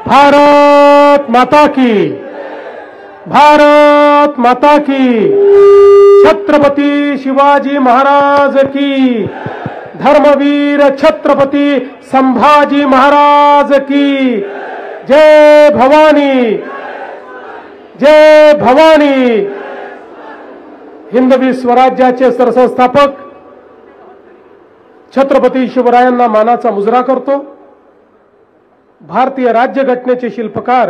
भारत माता की, भारत माता की, छत्रपती शिवाजी महाराज की, धर्मवीर छत्रपती संभाजी महाराज की, जय भवानी, जय भवानी। हिंदवी स्वराज्याचे सरसंस्थापक छत्रपती शिवरायांना मानाचा मुजरा करतो। भारतीय राज्यघटनेचे शिल्पकार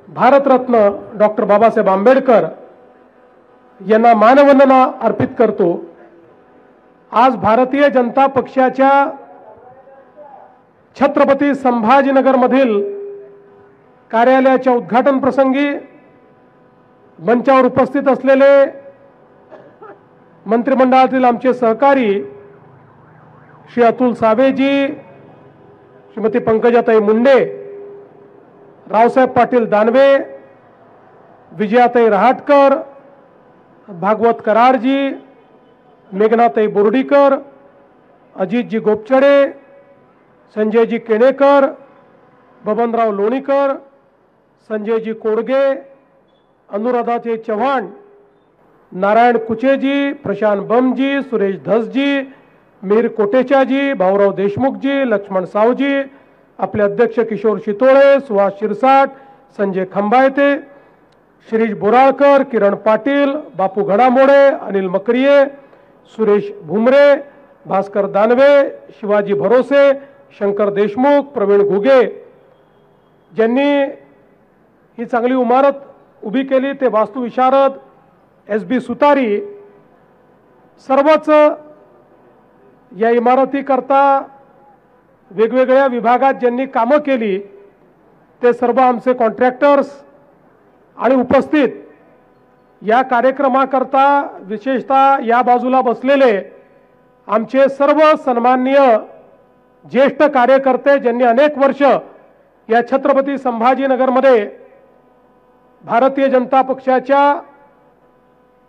भारतरत्न डॉक्टर बाबासाहेब आंबेडकर यांना मानवंदना अर्पित करतो। आज भारतीय जनता पक्षाच्या छत्रपती संभाजीनगर मधील कार्यालयाच्या उद्घाटन प्रसंगी मंचावर उपस्थित असलेले मंत्रिमंडळातील आमचे सहकारी श्री अतुल सावेजी, श्रीमती पंकजाताई मुंडे, रावसाहेब पाटील दानवे, विजयाताई रहाटकर, भागवत कराडजी, मेघनाताई बोर्डीकर, अजितजी गोपचडे, संजयजी केणेकर, बबनराव लोणीकर, संजयजी कोडगे, अनुराधाजी चव्हाण, नारायण कुचेजी, प्रशांत बमजी, सुरेश धसजी, मीर कोटेचाजी, भाऊराव देशमुखजी, लक्ष्मण सावजी, आपले अध्यक्ष किशोर शितोळे, सुहास शिरसाट, संजय खंबायते, शिरीष बोराळकर, किरण पाटील, बापू घडामोडे, अनिल मकरिये, सुरेश भुमरे, भास्कर दानवे, शिवाजी भरोसे, शंकर देशमुख, प्रवीण घुगे, ज्यांनी ही चांगली इमारत उभी केली ते वास्तुविशारद SB सुतारी, सर्वच या इमारतीकरता वेगवेगळ्या विभागात ज्यांनी कामं केली ते सर्व आमचे कॉन्ट्रॅक्टर्स आणि उपस्थित या कार्यक्रमाकरता विशेषतः या बाजूला बसलेले आमचे सर्व सन्माननीय ज्येष्ठ कार्यकर्ते ज्यांनी अनेक वर्ष या छत्रपती संभाजीनगरमध्ये भारतीय जनता पक्षाच्या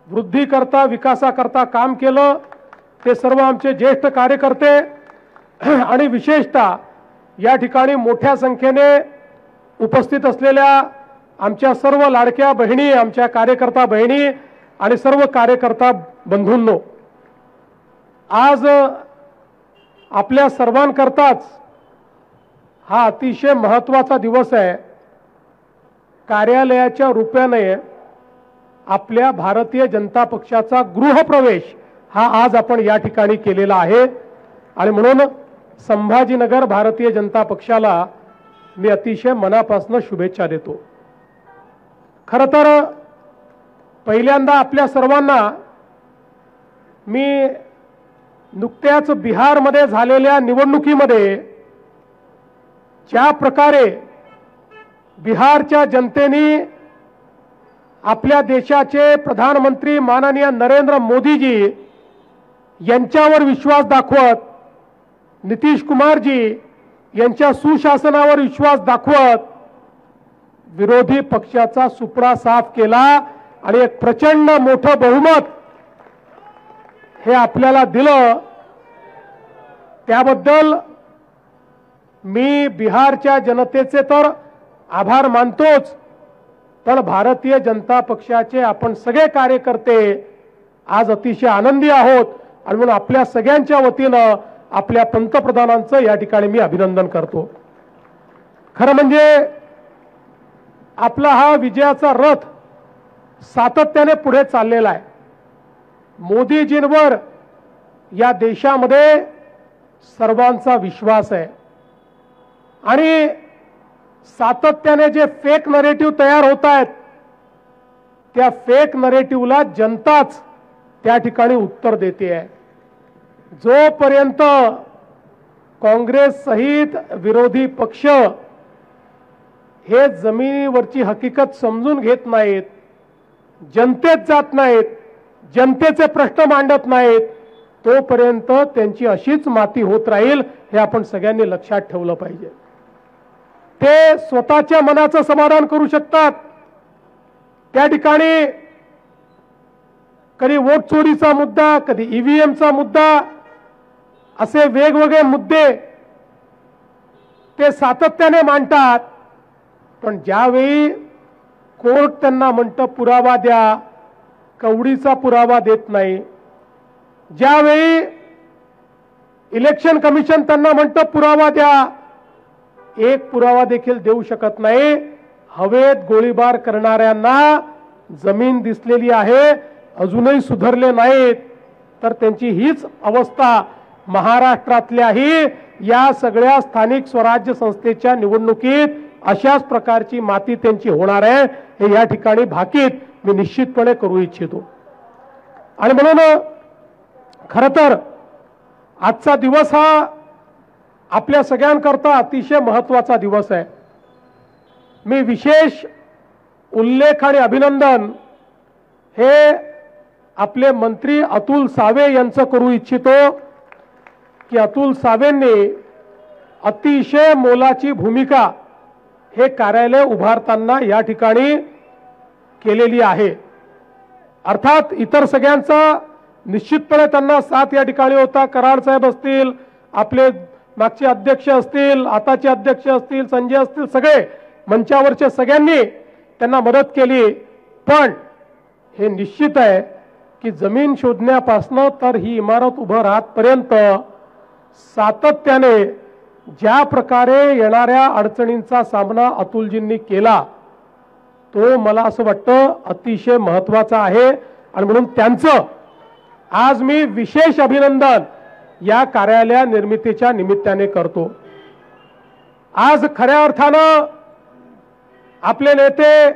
वृद्धीकरता विकासाकरता काम केलं, ते सर्व आमचे ज्येष्ठ कार्यकर्ते आणि विशेषतः या ठिकाणी मोठ्या संख्येने उपस्थित असलेल्या आमच्या सर्व लाडक्या बहिणी, आमच्या कार्यकर्ता बहिणी आणि सर्व कार्यकर्ता बंधूंनो, आज आपल्या सर्वांकरताच हा अतिशय महत्त्वाचा दिवस आहे। कार्यालयाच्या रूपाने आपल्या भारतीय जनता पक्षाचा गृहप्रवेश हा आज आपण या ठिकाणी केलेला आहे आणि म्हणून संभाजीनगर भारतीय जनता पक्षाला मी अतिशय मनापासून शुभेच्छा देतो। खरं तर पहिल्यांदा आपल्या सर्वांना मी नुकत्याच बिहारमध्ये झालेल्या निवडणुकीमध्ये ज्या प्रकारे बिहारच्या जनतेने आपल्या देशाचे प्रधानमंत्री माननीय नरेंद्र मोदीजी यांच्यावर विश्वास दाखवत, नितीश कुमारजी यांच्या सुशासनावर विश्वास दाखवत विरोधी पक्षाचा सुपडा साफ केला आणि एक प्रचंड मोठं बहुमत हे आपल्याला दिलं, त्याबद्दल मी बिहारच्या जनतेचे तर आभार मानतोच, पण भारतीय जनता पक्षाचे आपण सगळे कार्यकर्ते आज अतिशय आनंदी आहोत आणि म्हणून आपल्या सगळ्यांच्या वतीनं आपल्या पंतप्रधानांचं या ठिकाणी मी अभिनंदन करतो। खरं म्हणजे आपला हा विजयाचा रथ सातत्याने पुढे चाललेला आहे। मोदीजींवर या देशामध्ये सर्वांचा विश्वास आहे आणि सातत्याने जे फेक नरेटिव्ह तयार होत आहेत त्या फेक नरेटिव्हला जनताच त्या ठिकाणी उत्तर देते आहे। जोपर्यंत काँग्रेस सहित विरोधी पक्ष हे जमिनीवरची हकीकत समजून घेत नाहीत, जनतेत जात नाहीत, जनतेचे प्रश्न मांडत नाहीत, तोपर्यंत त्यांची अशीच माती होत राहील हे आपण सगळ्यांनी लक्षात ठेवलं पाहिजे। ते स्वतःच्या मनाचं समाधान करू शकतात, त्या ठिकाणी कधी वोट चोरीचा मुद्दा, कधी EVMचा मुद्दा, असे वेगवेगळे मुद्दे ते सातत्याने मांडतात पण ज्यावेळी कोर्ट त्यांना म्हणतं पुरावा द्या, कवडीचा पुरावा देत नाही, ज्यावेळी इलेक्शन कमिशन त्यांना म्हणतं पुरावा द्या, एक पुरावा देखील देऊ शकत नाही. हवेत गोळीबार करणाऱ्यांना जमीन दिसलेली आहे, अजूनही सुधारले नाहीत. तर त्यांची हीच अवस्था महाराष्ट्रातल्याही या सगळ्या स्थानिक स्वराज्य संस्थेच्या निवडणुकीत अशाच प्रकारची माती त्यांची होणार आहे, हे या ठिकाणी भाकीत मी निश्चितपणे करू इच्छितो. आणि म्हणून खरं तर आजचा दिवस हा आपल्या सगळ्यांकरता अतिशय महत्त्वाचा दिवस आहे. मी विशेष उल्लेख आणि अभिनंदन हे आपले मंत्री अतुल सावे यांचं करू इच्छितो की अतुल सावेंनी अतिशय मोलाची भूमिका हे कार्यालय उभारताना या ठिकाणी केलेली आहे. अर्थात इतर सगळ्यांचा निश्चितपणे त्यांना साथ या ठिकाणी होता. कराड साहेब असतील, आपले मागचे अध्यक्ष असतील, आताचे अध्यक्ष असतील, संजय असतील, सगळे मंचावरच्या सगळ्यांनी त्यांना मदत केली. पण हे निश्चित आहे की जमीन शोधण्यापासून तर ही इमारत उभं राहतपर्यंत सातत्याने ज्या प्रकारे येणाऱ्या अडचणींचा सामना अतुलजींनी केला तो मला असं वाटतं अतिशय महत्त्वाचा आहे. आणि म्हणून त्यांचं आज मी विशेष अभिनंदन या कार्यालय निर्मितीच्या निमित्ताने करतो. आज खऱ्या अर्थानं आपले नेते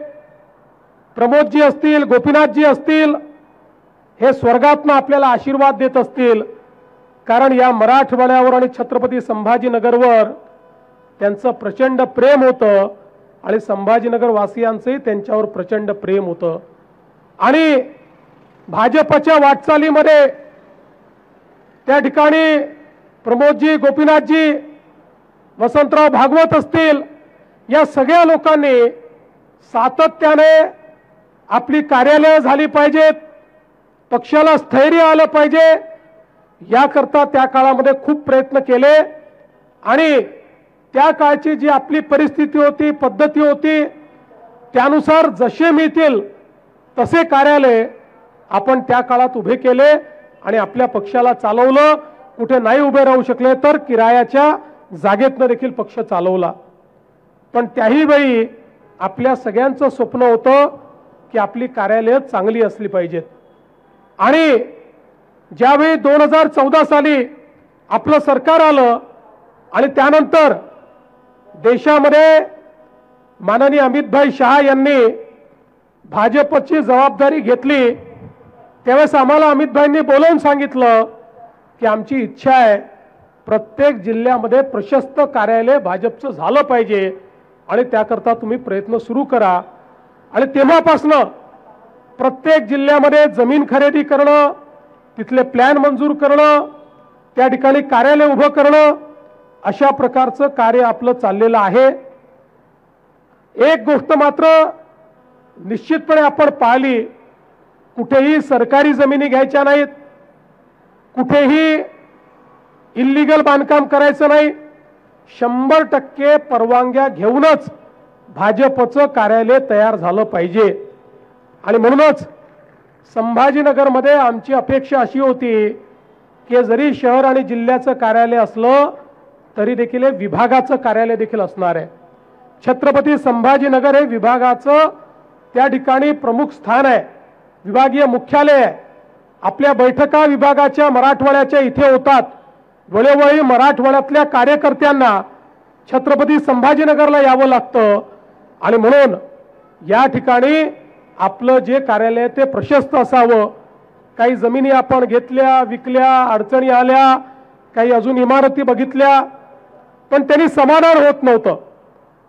प्रमोदजी असतील, गोपीनाथजी असतील, हे स्वर्गातनं आपल्याला आशीर्वाद देत असतील. कारण या मराठवाड्यावर आणि छत्रपती संभाजीनगरवर त्यांचं प्रचंड प्रेम होतं आणि संभाजीनगर वासियांचंही त्यांच्यावर प्रचंड प्रेम होतं. आणि भाजपच्या वाटचालीमध्ये त्या ठिकाणी प्रमोदजी, गोपीनाथजी, वसंतराव भागवत असतील, या सगळ्या लोकांनी सातत्याने आपली कार्यालय झाली पाहिजेत, पक्षाला स्थैर्य आलं पाहिजे याकरता त्या काळामध्ये खूप प्रयत्न केले. आणि त्या काळची जी आपली परिस्थिती होती, पद्धती होती, त्यानुसार जसे मिळतील तसे कार्यालय आपण त्या काळात उभे केले आणि आपल्या पक्षाला चालवलं. कुठे नाही उभे राहू शकले तर किरायाच्या जागेतनं देखील पक्ष चालवला. पण त्याही वेळी आपल्या सगळ्यांचं स्वप्न होतं की आपली कार्यालय चांगली असली पाहिजेत. आणि ज्यावेळी 2014 साली आपलं सरकार आलं आणि त्यानंतर देशामध्ये माननीय अमितभाई शहा यांनी भाजपची जबाबदारी घेतली, त्यावेळेस आम्हाला अमितभाईंनी बोलवून सांगितलं की आमची इच्छा आहे प्रत्येक जिल्ह्यामध्ये प्रशस्त कार्यालय भाजपचं झालं पाहिजे आणि त्याकरता तुम्ही प्रयत्न सुरू करा. आणि तेव्हापासनं प्रत्येक जिल्ह्यामध्ये जमीन खरेदी करणं, तिथले प्लॅन मंजूर करणं, त्या ठिकाणी कार्यालय उभं करणं, अशा प्रकारचं कार्य आपलं चाललेलं आहे. एक गोष्ट मात्र निश्चितपणे आपण पाहिली, कुठेही सरकारी जमिनी घ्यायच्या नाहीत, कुठेही इल्लीगल बांधकाम करायचं नाही, 100% परवानग्या घेऊनच भाजपचं कार्यालय तयार झालं पाहिजे. आणि म्हणूनच संभाजीनगरमध्ये आमची अपेक्षा अशी होती की जरी शहर आणि जिल्ह्याचं कार्यालय असलं तरी देखील हे विभागाचं कार्यालय देखील असणार आहे. छत्रपती संभाजीनगर हे विभागाचं त्या ठिकाणी प्रमुख स्थान आहे, विभागीय मुख्यालय आहे. आपल्या बैठका विभागाच्या मराठवाड्याच्या इथे होतात. वेळोवेळी मराठवाड्यातल्या कार्यकर्त्यांना छत्रपती संभाजीनगरला यावं लागतं. आणि म्हणून या ठिकाणी आपलं जे कार्यालय ते प्रशस्त असावं. काही जमिनी आपण घेतल्या, विकल्या, अडचणी आल्या, काही अजून इमारती बघितल्या, पण त्यांनी समाधान होत नव्हतं.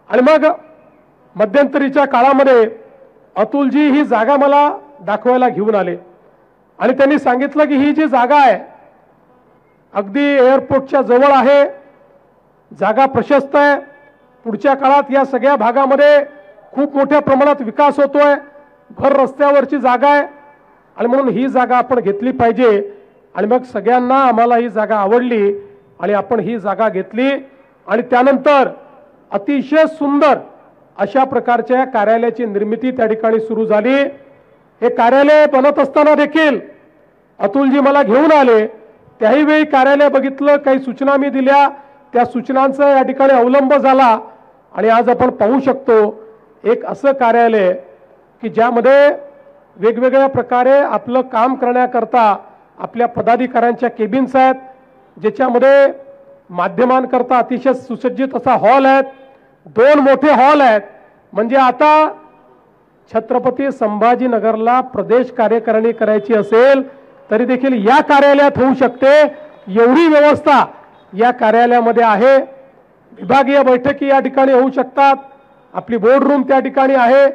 आणि मग मध्यंतरीच्या काळामध्ये अतुलजी ही जागा मला दाखवायला घेऊन आले आणि त्यांनी सांगितलं की ही जी जागा आहे अगदी एअरपोर्टच्या जवळ आहे, जागा प्रशस्त आहे, पुढच्या काळात या सगळ्या भागामध्ये खूप मोठ्या प्रमाणात विकास होतोय, भर रस्त्यावरची जागा आहे आणि म्हणून ही जागा आपण घेतली पाहिजे. आणि मग सगळ्यांना आम्हाला ही जागा आवडली आणि आपण ही जागा घेतली. आणि त्यानंतर अतिशय सुंदर अशा प्रकारच्या कार्यालयाची निर्मिती त्या ठिकाणी सुरू झाली। हे कार्यालय बनत असताना देखील अतुलजी मला घेऊन आले, त्याही वेळी कार्यालय बघितलं, काही सूचना मी दिल्या, त्या सूचनांचा या ठिकाणी अवलंब झाला आणि आज आपण पाहू शकतो एक असं कार्यालय की ज्यामध्ये वेगवेगळ्या प्रकारे आपलं काम करण्याकरता आपल्या पदाधिकाऱ्यांच्या केबिन्स आहेत, ज्याच्यामध्ये माध्यमांकरता अतिशय सुसज्जित असा हॉल आहे, 2 मोठे हॉल आहेत। म्हणजे आता छत्रपती संभाजीनगरला प्रदेश कार्यकारिणी करायची असेल तरी देखील या कार्यालयात होऊ शकते, एवढी व्यवस्था या कार्यालयामध्ये आहे। विभागीय बैठकी या ठिकाणी होऊ शकतात, आपली बोर्ड रूम त्या ठिकाणी आहे,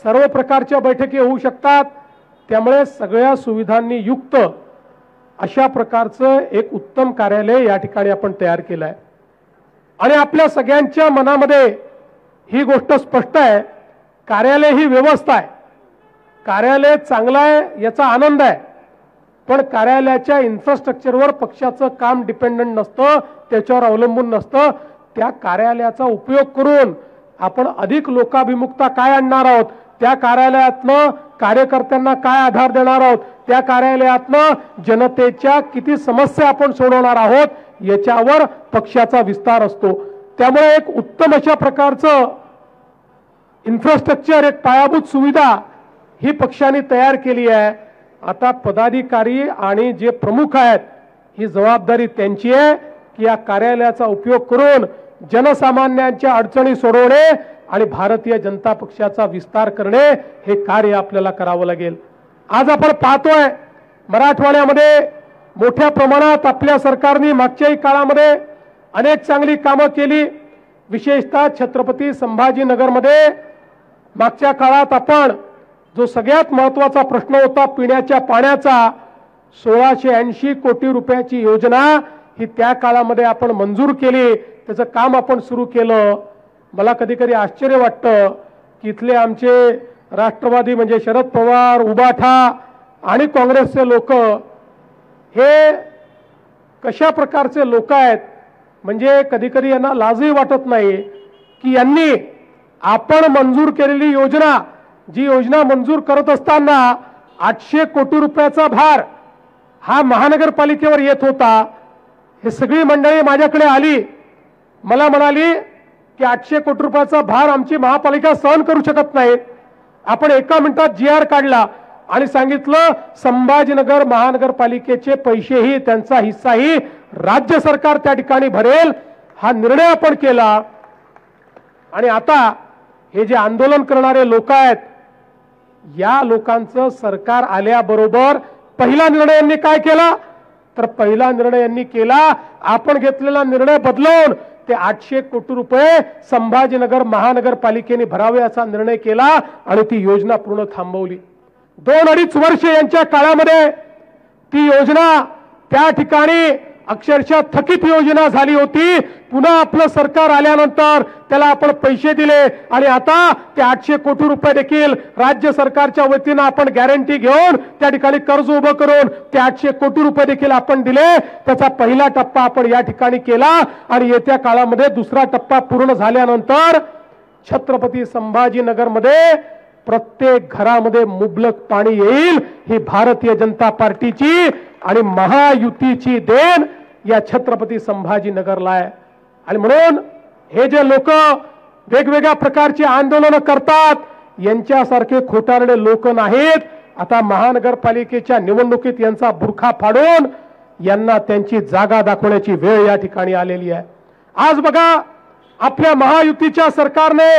सर्व प्रकारच्या बैठकी होऊ शकतात। त्यामुळे सगळ्या सुविधांनी युक्त अशा प्रकारचं एक उत्तम कार्यालय या ठिकाणी आपण तयार केलं आहे। आणि आपल्या सगळ्यांच्या मनामध्ये ही गोष्ट स्पष्ट आहे, कार्यालय ही व्यवस्था आहे, कार्यालय चांगलं आहे याचा आनंद आहे, पण कार्यालयाच्या इन्फ्रास्ट्रक्चरवर पक्षाचं काम डिपेंडंट नसतं, त्याच्यावर अवलंबून नसतं। त्या कार्यालयाचा उपयोग करून आपण अधिक लोकाभिमुखता काय आणणार आहोत, त्या कार्यालयातनं कार्यकर्त्यांना काय आधार देणार आहोत, त्या कार्यालयातनं जनतेच्या किती समस्या आपण सोडवणार आहोत याच्यावर पक्षाचा विस्तार असतो। त्यामुळे एक उत्तम अशा प्रकारचं इन्फ्रास्ट्रक्चर, एक पायाभूत सुविधा ही पक्षाने तयार केली आहे। आता पदाधिकारी आणि जे प्रमुख आहेत ही जबाबदारी त्यांची आहे की या कार्यालयाचा उपयोग करून जनसामान्यांच्या अडचणी सोडवणे आणि भारतीय जनता पक्षाचा विस्तार करणे हे कार्य आपल्याला करावं लागेल। आज आपण पाहतोय मराठवाड्यामध्ये मोठ्या प्रमाणात आपल्या सरकारने मागच्याही काळामध्ये अनेक चांगली कामं केली, विशेषतः छत्रपती संभाजीनगरमध्ये मागच्या काळात आपण जो सगळ्यात महत्त्वाचा प्रश्न होता पिण्याच्या पाण्याचा, 1680 कोटी रुपयाची योजना ही त्या काळामध्ये आपण मंजूर केली, त्याचं काम आपण सुरू केलं। मला कधी कधी आश्चर्य वाटतं की इथले आमचे राष्ट्रवादी म्हणजे शरद पवार, उबाठा आणि काँग्रेसचे लोक हे कशा प्रकारचे लोक आहेत, म्हणजे कधी कधी यांना लाजही वाटत नाही की यांनी आपण मंजूर केलेली योजना, जी योजना मंजूर करत असताना 800 कोटी रुपयाचा भार हा महानगरपालिकेवर येत होता। हे सगळी मंडळी माझ्याकडे आली, मला म्हणाली की 800 कोटी रुपयाचा भार आमची महापालिका सहन करू शकत नाही। आपण एका मिनिटात GR काढला आणि सांगितलं संभाजीनगर महानगरपालिकेचे पैसेही त्यांचा हिस्साही राज्य सरकार त्या ठिकाणी भरेल, हा निर्णय आपण केला। आणि आता हे जे आंदोलन करणारे लोक आहेत या लोकांचं सरकार आल्याबरोबर पहिला निर्णय यांनी काय केला, तर पहिला निर्णय यांनी केला आपण घेतलेला निर्णय बदलून ते 800 कोटी रुपये संभाजीनगर महानगरपालिकेने भरावे असा निर्णय केला आणि ती योजना पूर्ण थांबवली। 2-2.5 वर्ष यांच्या काळामध्ये ती योजना त्या ठिकाणी अक्षरशः थकीत योजना झाली होती। पुन्हा आपलं सरकार आल्यानंतर त्याला आपण पैसे दिले आणि आता ते 800 कोटी रुपये देखील राज्य सरकारच्या वतीने आपण गॅरंटी घेऊन त्या ठिकाणी कर्ज उभं करून ते 800 कोटी रुपये देखील आपण दिले। त्याचा पहिला टप्पा आपण या ठिकाणी केला आणि येत्या काळामध्ये दुसरा टप्पा पूर्ण झाल्यानंतर छत्रपती संभाजीनगरमध्ये प्रत्येक घरामध्ये मुबलक पाणी येईल, ही भारतीय जनता पार्टीची आणि महायुतीची देण या छत्रपती संभाजीनगरला आहे। आणि म्हणून हे जे लोक वेगवेगळ्या प्रकारचे आंदोलन करतात यांच्यासारखे खोटारडे लोक नाहीत। आता महानगरपालिकेच्या निवडणुकीत यांचा बुरखा फाडून यांना त्यांची जागा दाखवण्याची वेळ या ठिकाणी आलेली आहे। आज बघा आपल्या महायुतीच्या सरकारने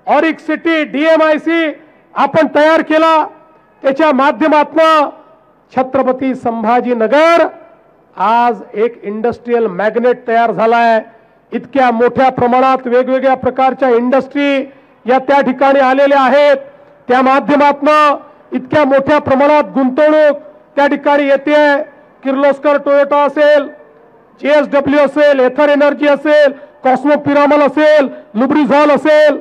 ऑरिक सिटी DMIC आपण तयार केला, त्याच्या माध्यमातून छत्रपती संभाजीनगर आज एक इंडस्ट्रियल मॅग्नेट तयार झालाय। इतक्या मोठ्या प्रमाणात वेगवेगळ्या प्रकारच्या इंडस्ट्री या त्या ठिकाणी आलेल्या आहेत, त्या माध्यमातून इतक्या मोठ्या प्रमाणात गुंतवणूक त्या ठिकाणी येते। किर्लोस्कर टोयोटा असेल, JSW असेल, एथर एनर्जी असेल, कॉस्मो पिरामल असेल, लुब्रिझॉल असेल,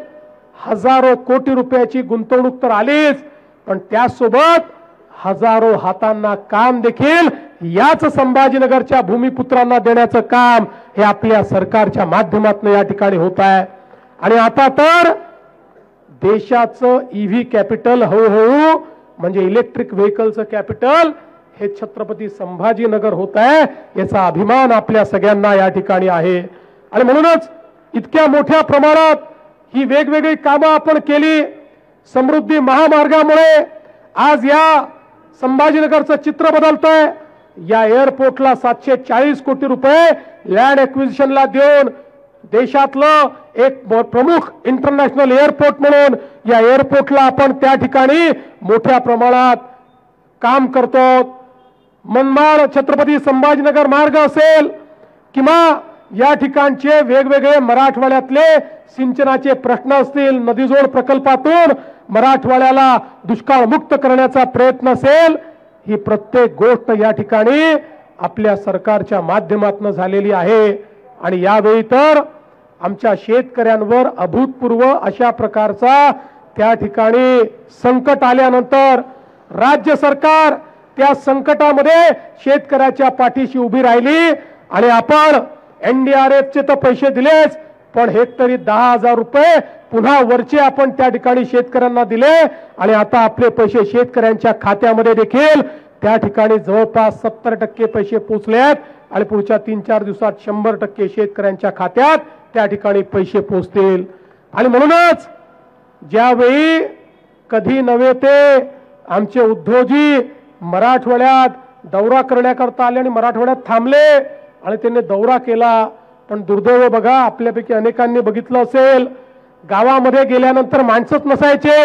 हजारो कोटी रुपयाची गुंतवणूक तर आलीच, पण त्यासोबत हजारो हातांना काम देखील याच संभाजीनगरच्या भूमिपुत्रांना देण्याचं काम हे आपल्या सरकारच्या माध्यमातून या ठिकाणी होत आहे। आणि आता तर देशाचं ईव्ही कॅपिटल हळूहळू म्हणजे इलेक्ट्रिक व्हेकलचं कॅपिटल हे छत्रपती संभाजीनगर होत आहे, याचा अभिमान आपल्या सगळ्यांना या ठिकाणी आहे। आणि म्हणूनच इतक्या मोठ्या प्रमाणात ही वेगवेगळी कामं आपण केली। समृद्धी महामार्गामुळे आज या संभाजीनगरचं चित्र बदलतंय। या एअरपोर्टला 740 कोटी रुपये लँड एक्विजिशनला देऊन देशातलं एक प्रमुख इंटरनॅशनल एअरपोर्ट म्हणून या एअरपोर्टला आपण त्या ठिकाणी मोठ्या प्रमाणात काम करतो। मनमाड छत्रपती संभाजीनगर मार्ग असेल किंवा या ठिकाणचे वेगवेगळे मराठवाड्यातले सिंचनाचे प्रश्न असतील, नदीजोड प्रकल्पातून मराठवाड्याला दुष्काळ मुक्त करण्याचा प्रयत्न असेल, ही प्रत्येक गोष्ट या ठिकाणी आपल्या सरकारच्या माध्यमातून झालेली आहे। आणि यावेळी तर आमच्या शेतकऱ्यांवर अभूतपूर्व अशा प्रकारचा त्या ठिकाणी संकट आल्यानंतर राज्य सरकार त्या संकटामध्ये शेतकऱ्याच्या पाठीशी उभी राहिली आणि आपण एनडीआरएफचे तर पैसे दिलेच, पण हेक्टरी 10,000 रुपये पुन्हा वरचे आपण त्या ठिकाणी शेतकऱ्यांना दिले आणि आता आपले पैसे शेतकऱ्यांच्या खात्यामध्ये देखील त्या ठिकाणी जवळपास 70% पैसे पोहोचले आहेत आणि पुढच्या 3-4 दिवसात 100% शेतकऱ्यांच्या खात्यात त्या ठिकाणी पैसे पोहोचतील। आणि म्हणूनच ज्यावेळी कधी नव्हे ते आमचे उद्धवजी मराठवाड्यात दौरा करण्याकरता आले आणि मराठवाड्यात थांबले आणि त्यांनी दौरा केला, पण दुर्दैव बघा आपल्यापैकी अनेकांनी बघितलं असेल गावामध्ये गेल्यानंतर माणसंच नसायचे।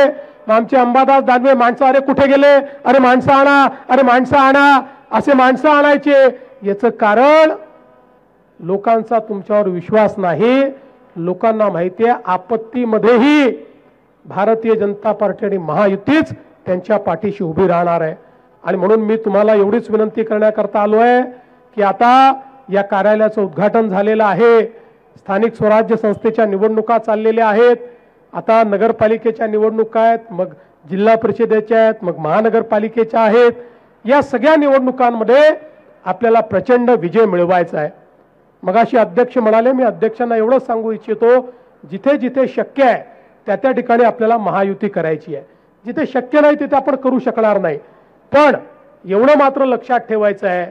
आमचे अंबादास दानवे माणसं अरे कुठे गेले, अरे माणसं आणा, अरे माणसं आणा, असे माणसं आणायचे। याचं कारण लोकांचा तुमच्यावर विश्वास नाही। लोकांना माहिती आहे आपत्तीमध्येही भारतीय जनता पार्टी आणि महायुतीच त्यांच्या पाठीशी उभी राहणार आहे। आणि म्हणून मी तुम्हाला एवढीच विनंती करण्याकरता आलोय की आता या कार्यालयाचं उद्घाटन झालेलं आहे, स्थानिक स्वराज्य संस्थेच्या निवडणुका चाललेल्या आहेत, आता नगरपालिकेच्या निवडणुका आहेत, मग जिल्हा परिषदेच्या आहेत, मग महानगरपालिकेच्या आहेत। या सगळ्या निवडणुकांमध्ये आपल्याला प्रचंड विजय मिळवायचा आहे। मगाशी अध्यक्ष म्हणाले, मी अध्यक्षांना एवढंच सांगू इच्छितो, जिथे जिथे शक्य आहे त्या त्या ठिकाणी आपल्याला महायुती करायची आहे। जिथे शक्य नाही तिथे आपण करू शकणार नाही, पण एवढं मात्र लक्षात ठेवायचं आहे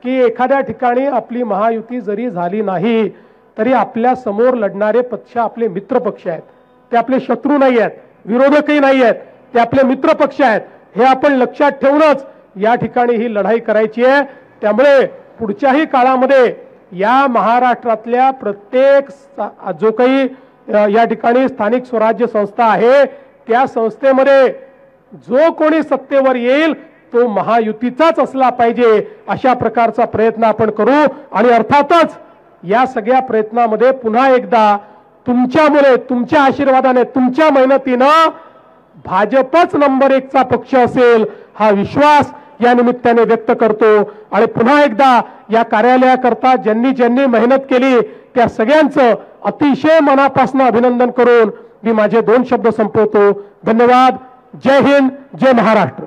की एखाद्या ठिकाणी आपली महायुती जरी झाली नाही तरी आपल्या समोर लढणारे पक्ष आपले मित्र पक्ष आहेत, ते आपले शत्रू नाही आहेत, विरोधकही नाही आहेत, ते आपले मित्र पक्ष आहेत। हे आपण लक्षात ठेवूनच या ठिकाणी ही लढाई करायची आहे। त्यामुळे पुढच्याही काळामध्ये या महाराष्ट्रातल्या प्रत्येक जो काही या ठिकाणी स्थानिक स्वराज्य संस्था आहे त्या संस्थेमध्ये जो कोणी सत्तेवर येईल तो महायुतीचाच असला पाहिजे, अशा प्रकारचा प्रयत्न आपण करू। आणि अर्थातच या सगळ्या प्रयत्नामध्ये पुन्हा एकदा तुमच्यामुळे, तुमच्या आशीर्वादाने, तुमच्या मेहनतीनं भाजपच नंबर 1 चा पक्ष असेल हा विश्वास या निमित्ताने व्यक्त करतो। आणि पुन्हा एकदा या कार्यालयाकरता ज्यांनी ज्यांनी मेहनत केली त्या सगळ्यांचं अतिशय मनापासून अभिनंदन करून मी माझे 2 शब्द संपवतो। धन्यवाद। जय हिंद, जय महाराष्ट्र।